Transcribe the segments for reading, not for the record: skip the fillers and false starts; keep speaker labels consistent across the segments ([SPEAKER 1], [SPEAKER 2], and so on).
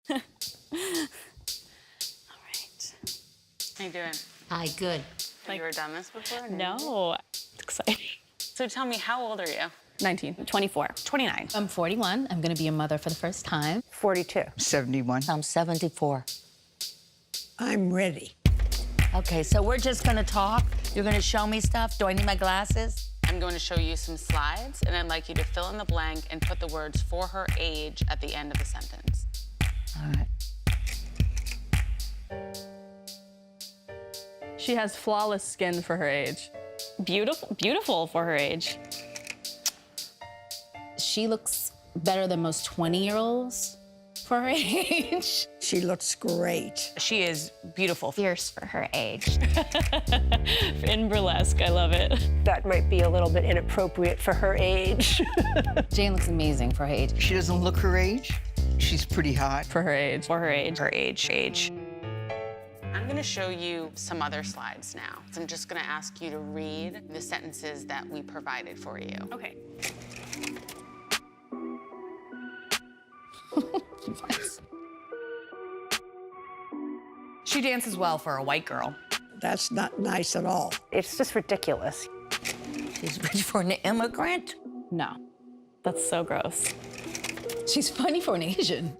[SPEAKER 1] All right. How you doing?
[SPEAKER 2] Hi, good.
[SPEAKER 1] Have you ever done this before?
[SPEAKER 3] No. It's exciting.
[SPEAKER 1] So tell me, how old are you?
[SPEAKER 3] 19.
[SPEAKER 1] 24. 29.
[SPEAKER 4] I'm 41. I'm going to be a mother for the first time.
[SPEAKER 5] 42.
[SPEAKER 6] 71.
[SPEAKER 2] I'm 74.
[SPEAKER 5] I'm ready.
[SPEAKER 2] Okay, so we're just gonna talk. You're gonna show me stuff. Do I need my glasses?
[SPEAKER 1] I'm going to show you some slides, and I'd like you to fill in the blank and put the words "for her age" at the end of the sentence.
[SPEAKER 2] All right.
[SPEAKER 3] She has flawless skin for her age. Beautiful for her age.
[SPEAKER 4] She looks better than most 20-year-olds for her age.
[SPEAKER 5] She looks great.
[SPEAKER 1] She is beautiful.
[SPEAKER 7] Fierce for her age.
[SPEAKER 3] In burlesque, I love it.
[SPEAKER 5] That might be a little bit inappropriate for her age.
[SPEAKER 4] Jane looks amazing for her age.
[SPEAKER 6] She doesn't look her age. She's pretty hot.
[SPEAKER 3] For her age.
[SPEAKER 1] For her age. Her age. I'm going to show you some other slides now. I'm just going to ask you to read the sentences that we provided for you.
[SPEAKER 3] Okay.
[SPEAKER 8] She dances well for a white girl.
[SPEAKER 5] That's not nice at all. It's just ridiculous.
[SPEAKER 2] She's rich for an immigrant?
[SPEAKER 4] No.
[SPEAKER 3] That's so gross.
[SPEAKER 4] She's funny for an Asian.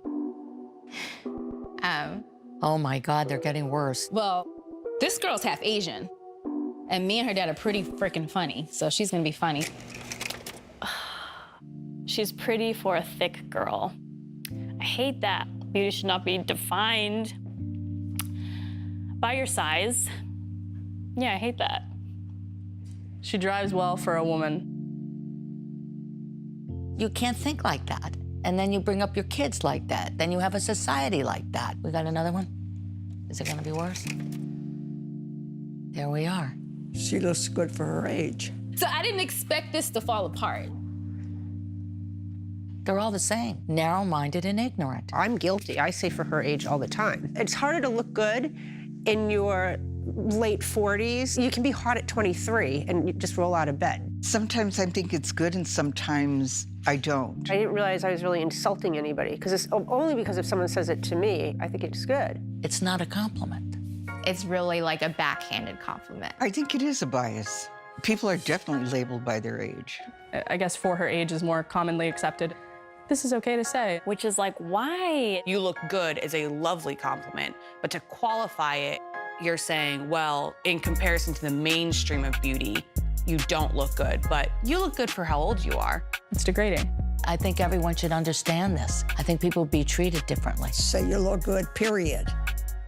[SPEAKER 2] Oh my God, they're getting worse.
[SPEAKER 4] Well, this girl's half Asian. And me and her dad are pretty freaking funny, so she's gonna be funny.
[SPEAKER 3] She's pretty for a thick girl. I hate that. Beauty should not be defined by your size. Yeah, I hate that.
[SPEAKER 9] She drives well for a woman.
[SPEAKER 2] You can't think like that. And then you bring up your kids like that. Then you have a society like that. We got another one? Is it gonna be worse? There we are.
[SPEAKER 5] She looks good for her age.
[SPEAKER 4] So I didn't expect this to fall apart.
[SPEAKER 2] They're all the same, narrow-minded and ignorant.
[SPEAKER 10] I'm guilty. I say for her age all the time. It's harder to look good in your late 40s. You can be hot at 23 and you just roll out of bed.
[SPEAKER 6] Sometimes I think it's good and sometimes I don't.
[SPEAKER 10] I didn't realize I was really insulting anybody, because it's only because if someone says it to me, I think it's good.
[SPEAKER 2] It's not a compliment.
[SPEAKER 7] It's really like a backhanded compliment.
[SPEAKER 6] I think it is a bias. People are definitely labeled by their age.
[SPEAKER 9] I guess for her age is more commonly accepted. This is okay to say.
[SPEAKER 3] Which is like, why?
[SPEAKER 8] You look good is a lovely compliment, but to qualify it, you're saying, well, in comparison to the mainstream of beauty, you don't look good, but you look good for how old you are.
[SPEAKER 9] It's degrading.
[SPEAKER 2] I think everyone should understand this. I think people be treated differently.
[SPEAKER 5] Say you look good, period.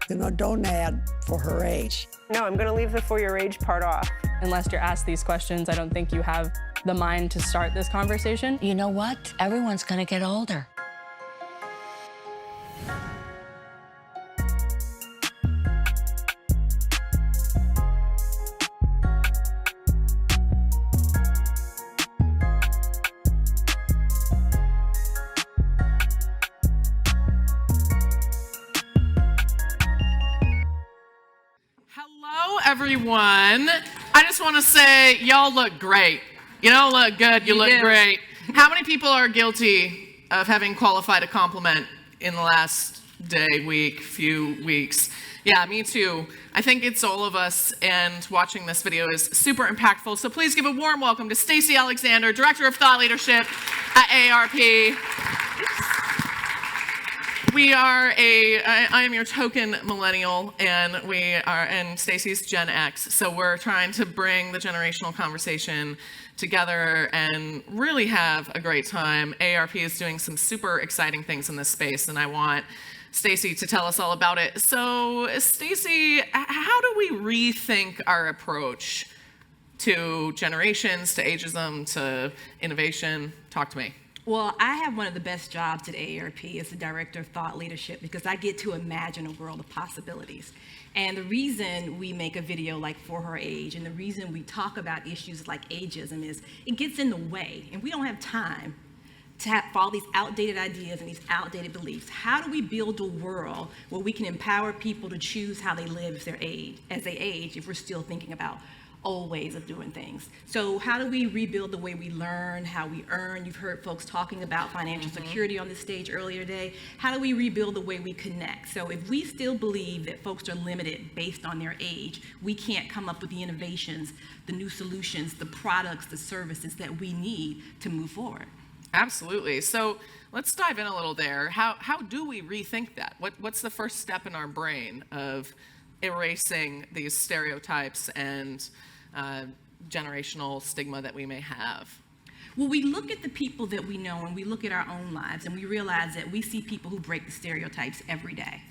[SPEAKER 5] You know, don't add for her age.
[SPEAKER 10] No, I'm gonna leave the for your age part off.
[SPEAKER 9] Unless you're asked these questions, I don't think you have the mind to start this conversation.
[SPEAKER 2] You know what? Everyone's gonna get older.
[SPEAKER 11] Hello, everyone. I just want to say, y'all look great. You don't look good, you look great. How many people are guilty of having qualified a compliment in the last day, week, few weeks? Yeah, me too. I think it's all of us, and watching this video is super impactful. So please give a warm welcome to Staci Alexander, Director of Thought Leadership at AARP. I am your token millennial, and Staci's Gen X. So we're trying to bring the generational conversation together and really have a great time. AARP is doing some super exciting things in this space, and I want Staci to tell us all about it. So Staci, how do we rethink our approach to generations, to ageism, to innovation? Talk to me.
[SPEAKER 12] Well, I have one of the best jobs at AARP as the Director of Thought Leadership, because I get to imagine a world of possibilities. And the reason we make a video like For Her Age, and the reason we talk about issues like ageism, is it gets in the way, and we don't have time to have all these outdated ideas and these outdated beliefs. How do we build a world where we can empower people to choose how they live as they age, if we're still thinking about old ways of doing things. So how do we rebuild the way we learn, how we earn? You've heard folks talking about financial security on the stage earlier today. How do we rebuild the way we connect? So if we still believe that folks are limited based on their age, we can't come up with the innovations, the new solutions, the products, the services that we need to move forward.
[SPEAKER 11] Absolutely. So let's dive in a little there. How do we rethink that? What's the first step in our brain of erasing these stereotypes and generational stigma that we may have?
[SPEAKER 12] Well, we look at the people that we know and we look at our own lives and we realize that we see people who break the stereotypes every day.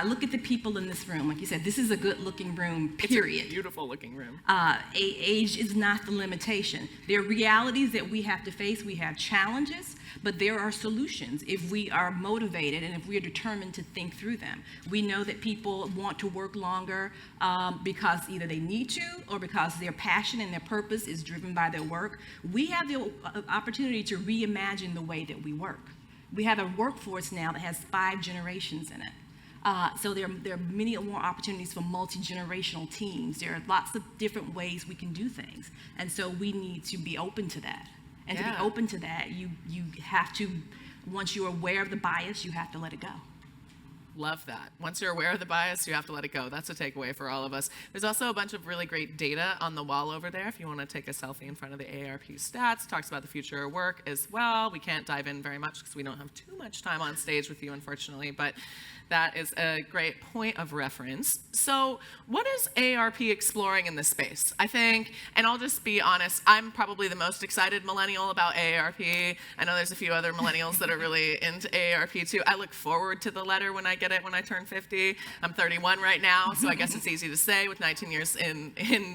[SPEAKER 12] Look at the people in this room. Like you said, this is a good-looking room, period.
[SPEAKER 11] It's a beautiful-looking room.
[SPEAKER 12] Age is not the limitation. There are realities that we have to face. We have challenges, but there are solutions if we are motivated and if we are determined to think through them. We know that people want to work longer because either they need to or because their passion and their purpose is driven by their work. We have the opportunity to reimagine the way that we work. We have a workforce now that has 5 generations in it. So there are many more opportunities for multi-generational teams. There are lots of different ways we can do things. And so we need to be open to that. And to be open to that, you have to, once you're aware of the bias, you have to let it go.
[SPEAKER 11] Love that. Once you're aware of the bias, you have to let it go. That's a takeaway for all of us. There's also a bunch of really great data on the wall over there if you want to take a selfie in front of the AARP stats. Talks about the future of work as well. We can't dive in very much because we don't have too much time on stage with you, unfortunately, but that is a great point of reference. So what is AARP exploring in this space? I think, and I'll just be honest, I'm probably the most excited millennial about AARP. I know there's a few other millennials that are really into AARP too. I look forward to the letter when I get it when I turn 50. I'm 31 right now, so I guess it's easy to say with 19 years in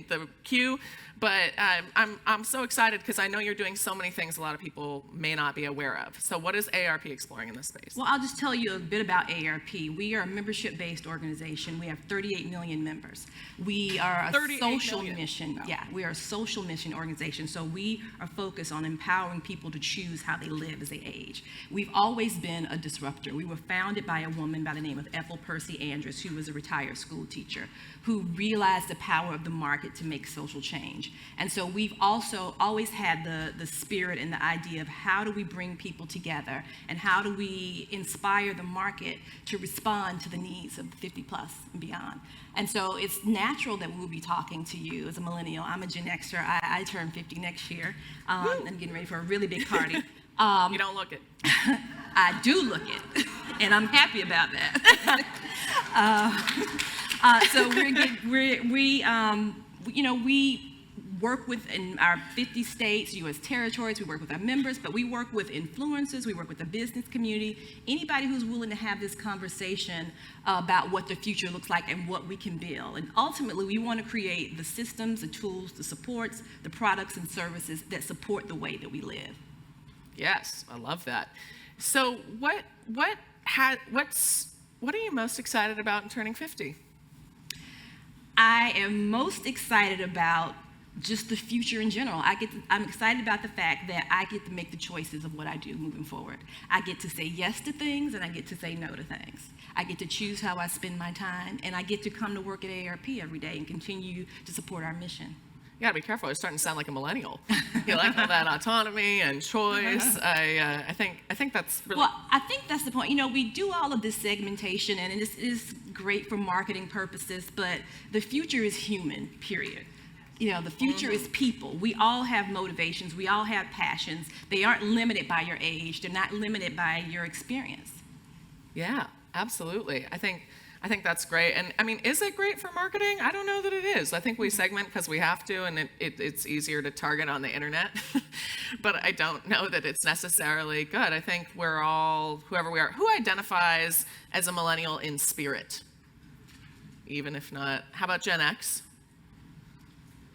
[SPEAKER 11] the queue. But I'm so excited because I know you're doing so many things a lot of people may not be aware of. So what is AARP exploring in this space?
[SPEAKER 12] Well, I'll just tell you a bit about AARP. We are a membership-based organization. We have 38 million members. We are a social mission. Wow. Yeah, we are a social mission organization. So we are focused on empowering people to choose how they live as they age. We've always been a disruptor. We were founded by a woman by the name of Ethel Percy Andrus, who was a retired school teacher, who realized the power of the market to make social change. And so we've also always had the spirit and the idea of how do we bring people together and how do we inspire the market to respond to the needs of 50 plus and beyond. And so it's natural that we'll be talking to you as a millennial. I'm a Gen Xer. I turn 50 next year. I'm getting ready for a really big party.
[SPEAKER 11] You don't look it.
[SPEAKER 12] I do look it, and I'm happy about that. So we work with in our 50 states, U.S. territories. We work with our members, but we work with influencers. We work with the business community. Anybody who's willing to have this conversation about what the future looks like and what we can build. And ultimately, we want to create the systems, the tools, the supports, the products and services that support the way that we live.
[SPEAKER 11] Yes, I love that. So what are you most excited about in turning 50?
[SPEAKER 12] I am most excited about just the future in general. I'm excited about the fact that I get to make the choices of what I do moving forward. I get to say yes to things and I get to say no to things. I get to choose how I spend my time, and I get to come to work at AARP every day and continue to support our mission.
[SPEAKER 11] You gotta be careful. You're starting to sound like a millennial. You like all that autonomy and choice. I think that's really...
[SPEAKER 12] Well, I think that's the point. You know, we do all of this segmentation, and it is great for marketing purposes, but the future is human, period. You know, the future is people. We all have motivations. We all have passions. They aren't limited by your age. They're not limited by your experience.
[SPEAKER 11] Yeah, absolutely. I think that's great. And I mean, is it great for marketing? I don't know that it is. I think we segment because we have to, and it's easier to target on the internet. But I don't know that it's necessarily good. I think we're all, whoever we are, who identifies as a millennial in spirit? Even if not, how about Gen X?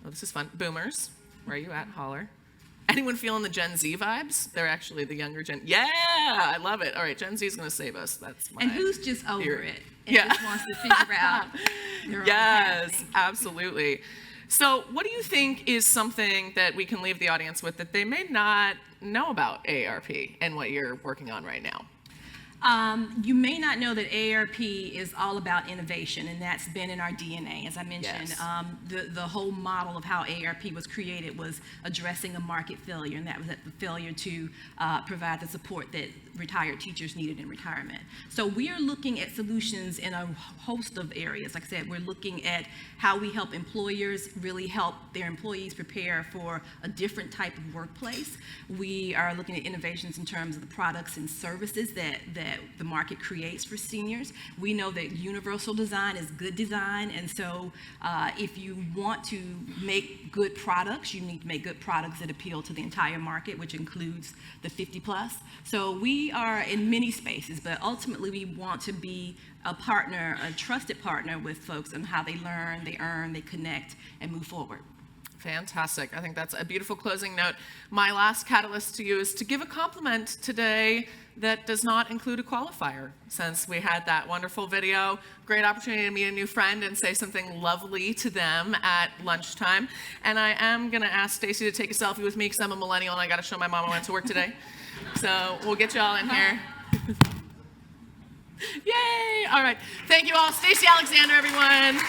[SPEAKER 11] Oh, this is fun. Boomers, where are you at? Holler. Anyone feeling the Gen Z vibes? They're actually the younger gen. Yeah, I love it. All right, Gen Z is going to save us. That's my
[SPEAKER 12] And who's just over
[SPEAKER 11] theory.
[SPEAKER 12] it and just wants to figure out their own path.
[SPEAKER 11] Absolutely. So what do you think is something that we can leave the audience with that they may not know about AARP and what you're working on right now?
[SPEAKER 12] You may not know that AARP is all about innovation, and that's been in our DNA. As I mentioned,
[SPEAKER 11] Yes.
[SPEAKER 12] The whole model of how AARP was created was addressing a market failure, and that was the failure to provide the support that retired teachers needed in retirement. So we are looking at solutions in a host of areas. Like I said, we're looking at how we help employers really help their employees prepare for a different type of workplace. We are looking at innovations in terms of the products and services that the market creates for seniors. We know that universal design is good design, and so if you want to make good products, you need to make good products that appeal to the entire market, which includes the 50 plus. So we are in many spaces, but ultimately we want to be a partner, a trusted partner with folks on how they learn, they earn, they connect, and move forward.
[SPEAKER 11] Fantastic. I think that's a beautiful closing note. My last catalyst to you is to give a compliment today that does not include a qualifier. Since we had that wonderful video, great opportunity to meet a new friend and say something lovely to them at lunchtime. And I am going to ask Staci to take a selfie with me because I'm a millennial and I got to show my mom I went to work today. So we'll get you all in here. Yay! All right. Thank you all. Staci Alexander, everyone.